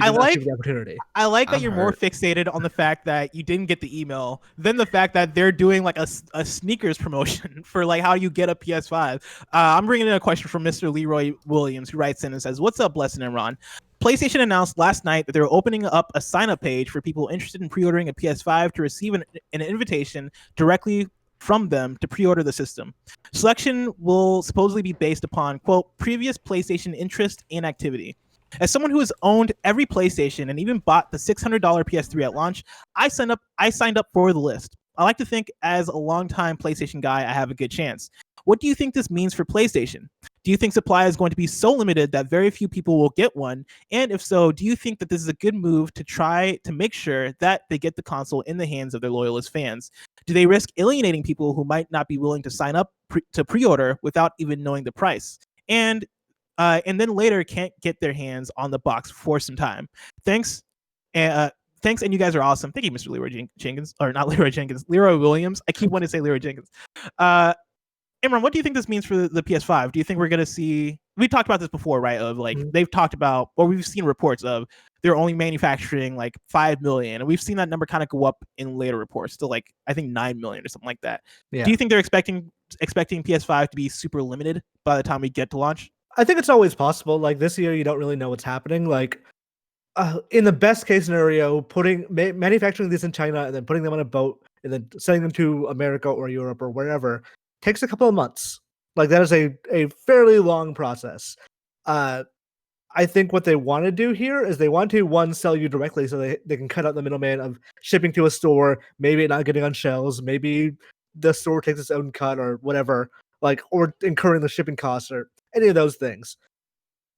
I like the opportunity. I like that you're more fixated on the fact that you didn't get the email than the fact that they're doing like a sneakers promotion for like how you get a PS5. I'm bringing in a question from Mr. Leroy Williams, who writes in and says, "What's up, Blessed and Imran? PlayStation announced last night that they're opening up a sign-up page for people interested in pre-ordering a PS5 to receive an invitation directly from them to pre-order the system. Selection will supposedly be based upon, quote, previous PlayStation interest and activity. As someone who has owned every PlayStation and even bought the $600 PS3 at launch, I signed up for the list. I like to think as a longtime PlayStation guy, I have a good chance. What do you think this means for PlayStation? Do you think supply is going to be so limited that very few people will get one? And if so, do you think that this is a good move to try to make sure that they get the console in the hands of their loyalist fans? Do they risk alienating people who might not be willing to sign up to pre-order without even knowing the price? And then later can't get their hands on the box for some time. Thanks. Thanks, and you guys are awesome. Thank you, Mr. Leroy Jenkins. Or not Leroy Jenkins, Leroy Williams. I keep wanting to say Leroy Jenkins. Imran, what do you think this means for the PS5? Do you think we're going to see... We talked about this before, right? Of like, they've talked about, or we've seen reports of they're only manufacturing like 5 million. And we've seen that number kind of go up in later reports to like, I think 9 million or something like that. Yeah. Do you think they're expecting PS5 to be super limited by the time we get to launch? I think it's always possible. Like this year, you don't really know what's happening. Like in the best case scenario, manufacturing these in China and then putting them on a boat and then sending them to America or Europe or wherever takes a couple of months. Like that is a fairly long process. I think what they want to do here is they want to, one, sell you directly so they can cut out the middleman of shipping to a store, maybe it not getting on shelves, maybe the store takes its own cut or whatever, like, or incurring the shipping costs or any of those things.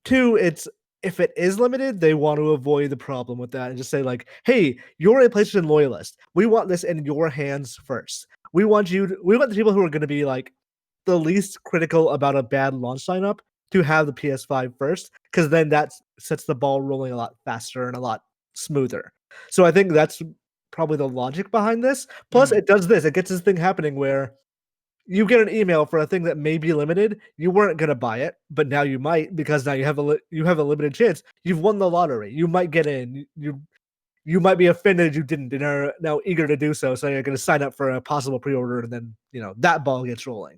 Two, it's if it is limited, they want to avoid the problem with that and just say like, hey, you're a PlayStation loyalist. We want this in your hands first. We want the people who are going to be like the least critical about a bad launch lineup to have the PS5 first, because then that sets the ball rolling a lot faster and a lot smoother. So I think that's probably the logic behind this. Plus, it does this. It gets this thing happening where you get an email for a thing that may be limited. You weren't going to buy it, but now you might, because now you have a limited chance. You've won the lottery. You might get in. You might be offended you didn't and are now eager to do so. So you're going to sign up for a possible pre-order, and then that ball gets rolling.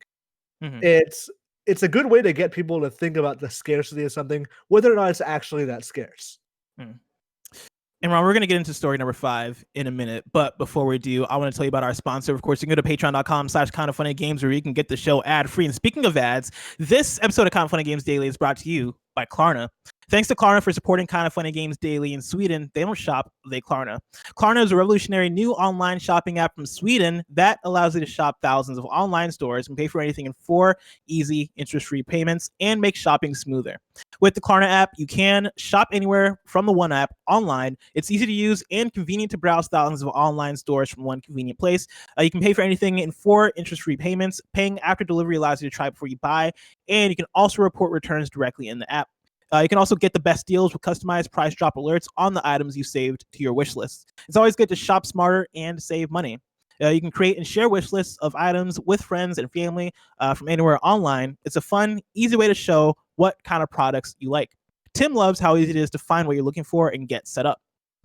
It's a good way to get people to think about the scarcity of something, whether or not it's actually that scarce. Imran, we're going to get into story number 5 in a minute, but before we do, I want to tell you about our sponsor. Of course, you can go to patreon.com/kindoffunnygames where you can get the show ad-free. And speaking of ads, this episode of Kind of Funny Games Daily is brought to you by Klarna. Thanks to Klarna for supporting Kind of Funny Games Daily in Sweden. They don't shop, they Klarna. Klarna is a revolutionary new online shopping app from Sweden that allows you to shop thousands of online stores and pay for anything in 4 easy interest-free payments and make shopping smoother. With the Klarna app, you can shop anywhere from the one app online. It's easy to use and convenient to browse thousands of online stores from one convenient place. You can pay for anything in 4 interest-free payments. Paying after delivery allows you to try before you buy, and you can also report returns directly in the app. You can also get the best deals with customized price drop alerts on the items you saved to your wish list. It's always good to shop smarter and save money. You can create and share wish lists of items with friends and family from anywhere online. It's a fun, easy way to show what kind of products you like. Tim loves how easy it is to find what you're looking for and get set up.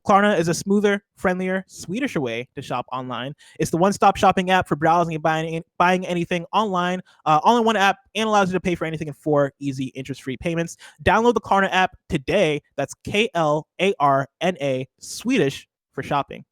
Klarna is a smoother, friendlier, Swedisher way to shop online. It's the one-stop shopping app for browsing and buying anything online, all in one app, and allows you to pay for anything in 4 easy interest-free payments. Download the Klarna app today. That's Klarna, Swedish for shopping.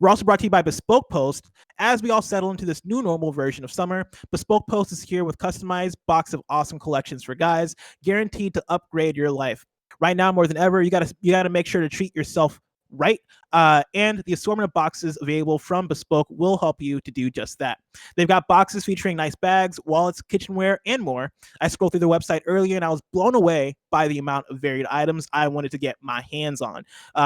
We're also brought to you by Bespoke Post. As we all settle into this new normal version of summer, Bespoke Post is here with customized box of awesome collections for guys, guaranteed to upgrade your life. Right now, more than ever, you gotta make sure to treat yourself right, and the assortment of boxes available from Bespoke will help you to do just that. They've got boxes featuring nice bags, wallets, kitchenware, and more. I scrolled through their website earlier and I was blown away by the amount of varied items I wanted to get my hands on.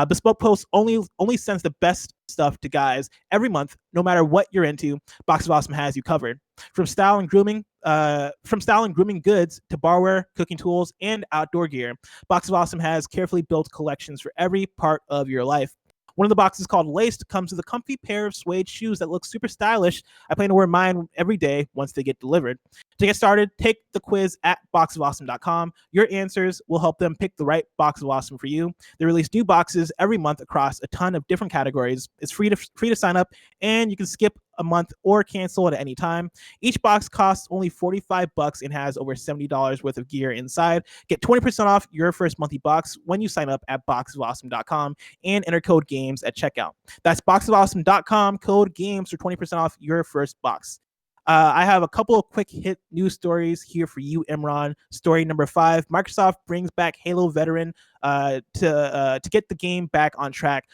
Bespoke Post only sends the best stuff to guys every month, no matter what you're into. Box of Awesome has you covered. From style and grooming goods to barware, cooking tools, and outdoor gear, Box of Awesome has carefully built collections for every part of your life. One of the boxes, called Laced, comes with a comfy pair of suede shoes that look super stylish. I plan to wear mine every day once they get delivered. To get started, take the quiz at boxofawesome.com. Your answers will help them pick the right Box of Awesome for you. They release new boxes every month across a ton of different categories. It's free to sign up, and you can skip a month or cancel at any time. Each box costs only $45 and has over $70 worth of gear inside. Get 20% off your first monthly box when you sign up at boxofawesome.com and enter code GAMES at checkout. That's boxofawesome.com, code GAMES for 20% off your first box. I have a couple of quick hit news stories here for you, Imran. Story number 5: Microsoft brings back Halo veteran to get the game back on track.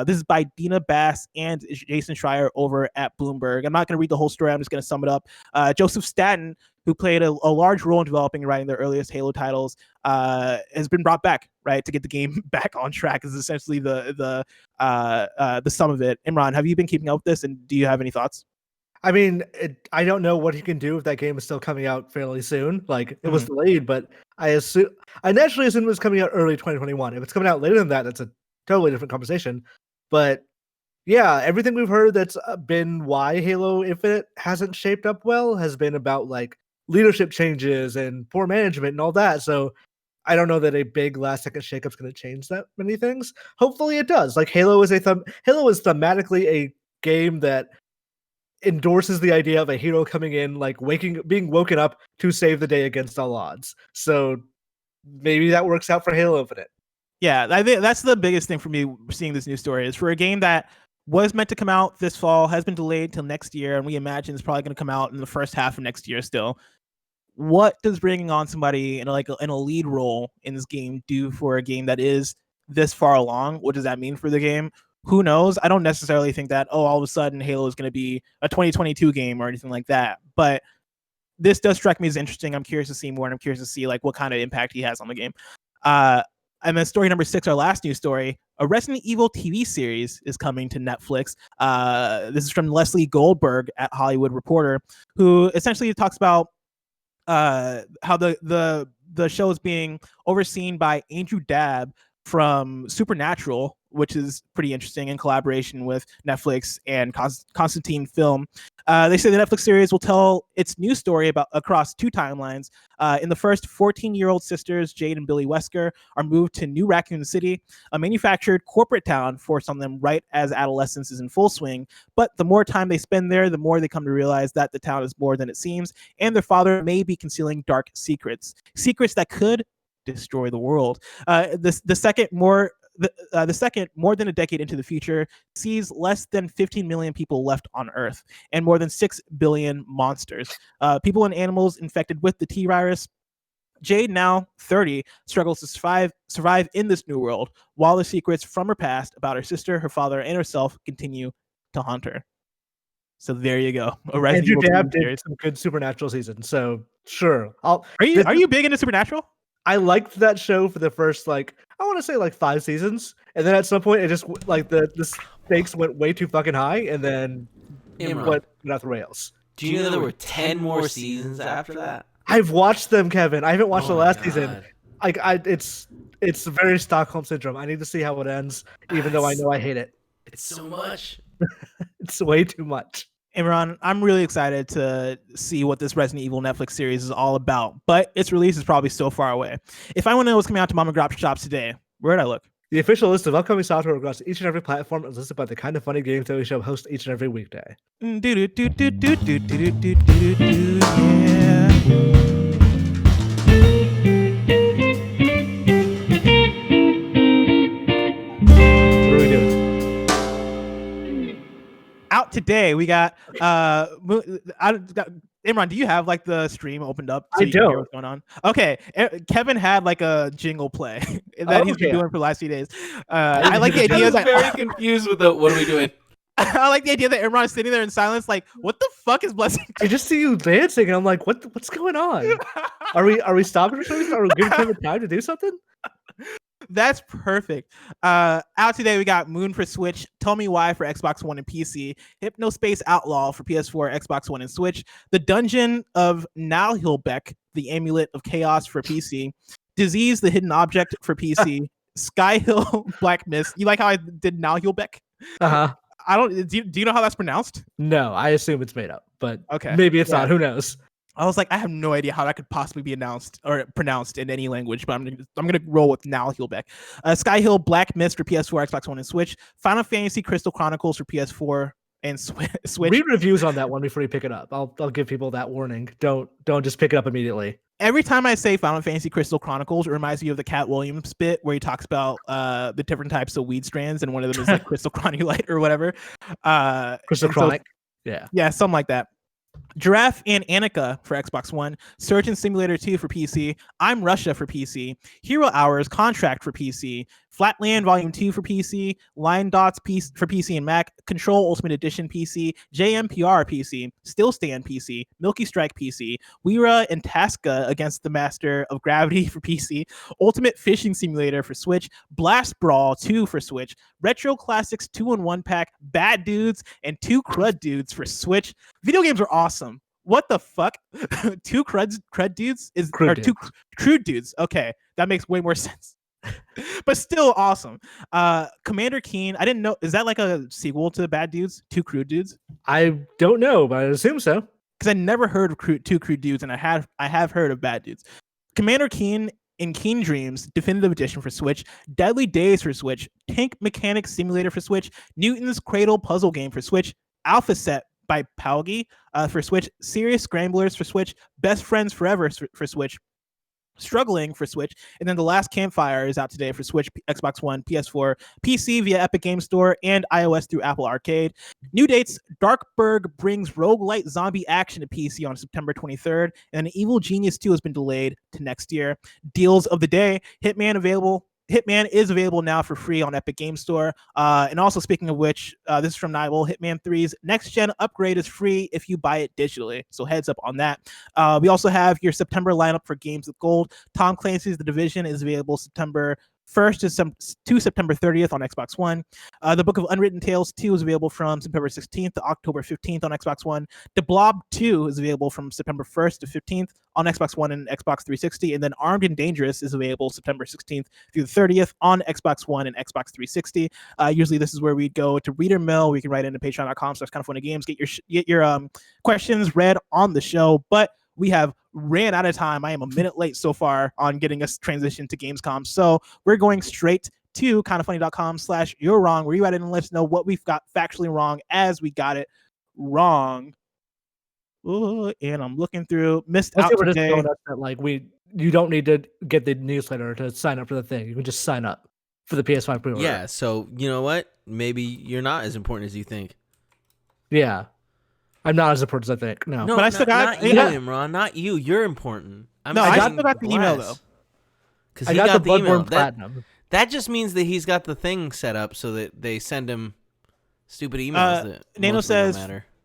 This is by Dina Bass and Jason Schreier over at Bloomberg. I'm not going to read the whole story. I'm just going to sum it up. Joseph Staten, who played a large role in developing and writing their earliest Halo titles, has been brought back, right, to get the game back on track. Is essentially the sum of it. Imran, have you been keeping up with this, and do you have any thoughts? I mean, I don't know what he can do if that game is still coming out fairly soon. Like, it was delayed, but I naturally assumed it was coming out early 2021. If it's coming out later than that, that's a totally different conversation. But yeah, everything we've heard that's been why Halo Infinite hasn't shaped up well has been about like leadership changes and poor management and all that. So I don't know that a big last-second shakeup is going to change that many things. Hopefully, it does. Like, Halo is thematically a game that endorses the idea of a hero coming in, like being woken up to save the day against all odds. So maybe that works out for Halo Infinite. Yeah, I think that's the biggest thing for me seeing this news story is for a game that was meant to come out this fall, has been delayed till next year, and we imagine it's probably going to come out in the first half of next year still. What does bringing on somebody in a lead role in this game do for a game that is this far along? What does that mean for the game? Who knows? I don't necessarily think that, all of a sudden Halo is going to be a 2022 game or anything like that. But this does strike me as interesting. I'm curious to see more, and I'm curious to see like what kind of impact he has on the game. And then story number 6, our last news story, a Resident Evil TV series is coming to Netflix. This is from Lesley Goldberg at Hollywood Reporter, who essentially talks about how the show is being overseen by Andrew Dabb from Supernatural, which is pretty interesting, in collaboration with Netflix and Constantine Film. They say the Netflix series will tell its new story about across 2 timelines. In the first, 14-year-old sisters Jade and Billy Wesker are moved to New Raccoon City, a manufactured corporate town forced on them right as adolescence is in full swing. But the more time they spend there, the more they come to realize that the town is more than it seems, and their father may be concealing dark secrets that could destroy the world. The second, more than a decade into the future, sees less than 15 million people left on Earth and more than 6 billion monsters. People and animals infected with the T-virus. Jade, now 30, struggles to survive in this new world, while the secrets from her past about her sister, her father, and herself continue to haunt her. So there you go. Andrew Dabb did some good Supernatural season, so sure. Are you big into Supernatural? I liked that show for the first, I want to say 5 seasons, and then at some point it just the stakes went way too fucking high, and then it went off the rails. Do you know there were 10 more seasons after that? I've watched them, Kevin. I haven't watched the last season. It's very Stockholm syndrome. I need to see how it ends, even though I know I hate it. It's so much. It's way too much. Imran, I'm really excited to see what this Resident Evil Netflix series is all about, but its release is probably so far away. If I want to know what's coming out to mom and pop shops today, where'd I look? The official list of upcoming software across each and every platform is listed by the kind of funny games that we show host each and every weekday. Out today, we got Imran, do you have the stream opened up so you can hear what's going on? Okay, Kevin had a jingle play that he's been doing for the last few days. I like the idea that very confused with what are we doing? I like the idea that Imran is sitting there in silence, what the fuck is Blessing? I just see you dancing, and I'm like, what's going on? Are we stopping or something? Are we giving Kevin time to do something? That's perfect. Out today, we got Moon for Switch, Tell Me Why for Xbox One and PC, Hypnospace Outlaw for PS4, Xbox One, and Switch, The Dungeon of Nalhilbeck, The Amulet of Chaos for PC, Disease, The Hidden Object for PC, Skyhill Black Mist. You like how I did Nalhilbeck? Uh-huh. Do you know how that's pronounced? No, I assume it's made up, but okay, maybe it's not. Who knows? I was like, I have no idea how that could possibly be announced or pronounced in any language, but I'm gonna roll with Nalhilbeck. Skyhill Black Mist for PS4, Xbox One, and Switch. Final Fantasy Crystal Chronicles for PS4 and Switch. Read reviews on that one before you pick it up. I'll give people that warning. Don't just pick it up immediately. Every time I say Final Fantasy Crystal Chronicles, it reminds me of the Cat Williams bit where he talks about the different types of weed strands, and one of them is Crystal Chronulite or whatever. Crystal Chronic. Yeah, something like that. Giraffe and Annika for Xbox One, Surgeon Simulator 2 for PC, I'm Russia for PC, Hero Hours Contract for PC, Flatland Volume 2 for PC, Line Dots for PC and Mac, Control Ultimate Edition PC, JMPR PC, Still Stand PC, Milky Strike PC, Weira and Tasca Against the Master of Gravity for PC, Ultimate Fishing Simulator for Switch, Blast Brawl 2 for Switch, Retro Classics 2-in-1 Pack, Bad Dudes, and 2 Crud Dudes for Switch. Video games are awesome. What the fuck? 2 crud dudes is crude or dudes. 2 crude dudes. Okay, that makes way more sense. But still awesome. Commander Keen, I didn't know, is that a sequel to Bad Dudes? 2 Crude Dudes? I don't know, but I assume so. Because I never heard of 2 Crude Dudes, and I have heard of Bad Dudes. Commander Keen in Keen Dreams Definitive Edition for Switch, Deadly Days for Switch, Tank Mechanics Simulator for Switch, Newton's Cradle Puzzle Game for Switch, Alpha Set by Palgi for Switch, Serious Scramblers for Switch, Best Friends Forever for Switch, struggling for Switch. And then The Last Campfire is out today for Switch, Xbox One, PS4, PC via Epic Game Store, and iOS through Apple Arcade. New dates: Darkberg brings roguelite zombie action to PC on September 23rd, and Evil Genius 2 has been delayed to next year. Deals of the day: Hitman is available now for free on Epic Game Store. And also, speaking of which, this is from Nibel. Hitman 3's next-gen upgrade is free if you buy it digitally. So heads up on that. We also have your September lineup for games with gold. Tom Clancy's The Division is available September 1st to September 30th on Xbox One. The Book of Unwritten Tales 2 is available from September 16th to October 15th on Xbox One. The Blob 2 is available from September 1st to 15th on Xbox One and Xbox 360. And then Armed and Dangerous is available September 16th through the 30th on Xbox One and Xbox 360. Usually this is where we go to reader mail. We can write into patreon.com/kindoffunnygames, get your questions read on the show. But we have ran out of time. I am a minute late so far on getting us transitioned to Gamescom. So we're going straight to kindoffunny.com/you're wrong, where you write in and let us know what we've got factually wrong as we got it wrong. Ooh, and I'm looking through missed out today. Just us that, like, you don't need to get the newsletter to sign up for the thing. You can just sign up for the PS5 pre-order. Yeah, so you know what? Maybe you're not as important as you think. Yeah. I'm not as important as I think. No, but I still got not you, Imran. Not you. You're important. I still got the email though. Because he got the email. That just means that he's got the thing set up so that they send him stupid emails. That Nano says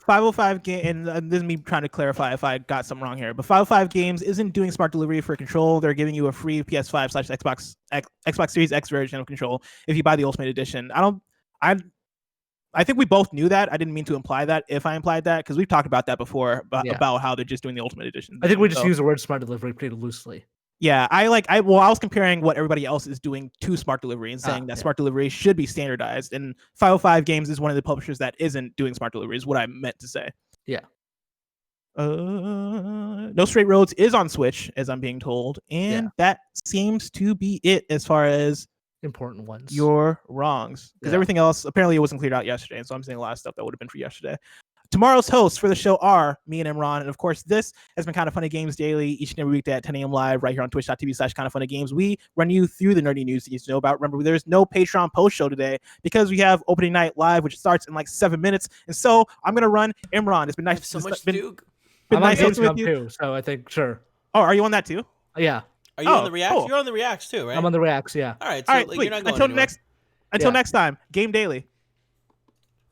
505 game, and this is me trying to clarify if I got something wrong here. But 505 Games isn't doing smart delivery for Control. They're giving you a free PS5/Xbox Series X version of Control if you buy the Ultimate Edition. I think we both knew that. I didn't mean to imply that if I implied that, because we've talked about that before about how they're just doing the Ultimate Edition. I think we just use the word smart delivery pretty loosely. Yeah, I was comparing what everybody else is doing to smart delivery and saying that smart delivery should be standardized. And 505 Games is one of the publishers that isn't doing smart delivery, is what I meant to say. Yeah. No Straight Roads is on Switch, as I'm being told. And that seems to be it as far as important ones. Your wrongs, because everything else apparently it wasn't cleared out yesterday, and so I'm saying a lot of stuff that would have been for yesterday. Tomorrow's hosts for the show are me and Imran, and of course this has been Kind of Funny Games Daily, each and every weekday at 10 a.m. live right here on twitch.tv/kindoffunnygames. We run you through the nerdy news that you need to know about. Remember, there's no Patreon post show today because we have opening night live, which starts in like 7 minutes, and so I'm gonna run Imran. It's been nice. So much Duke. I'm on Gamescom too, so I think sure. Oh, are you on that too? Yeah. Are you on the Reacts? Cool. You're on the Reacts too, right? I'm on the Reacts, yeah. All right, so you're not going until next time, Game Daily.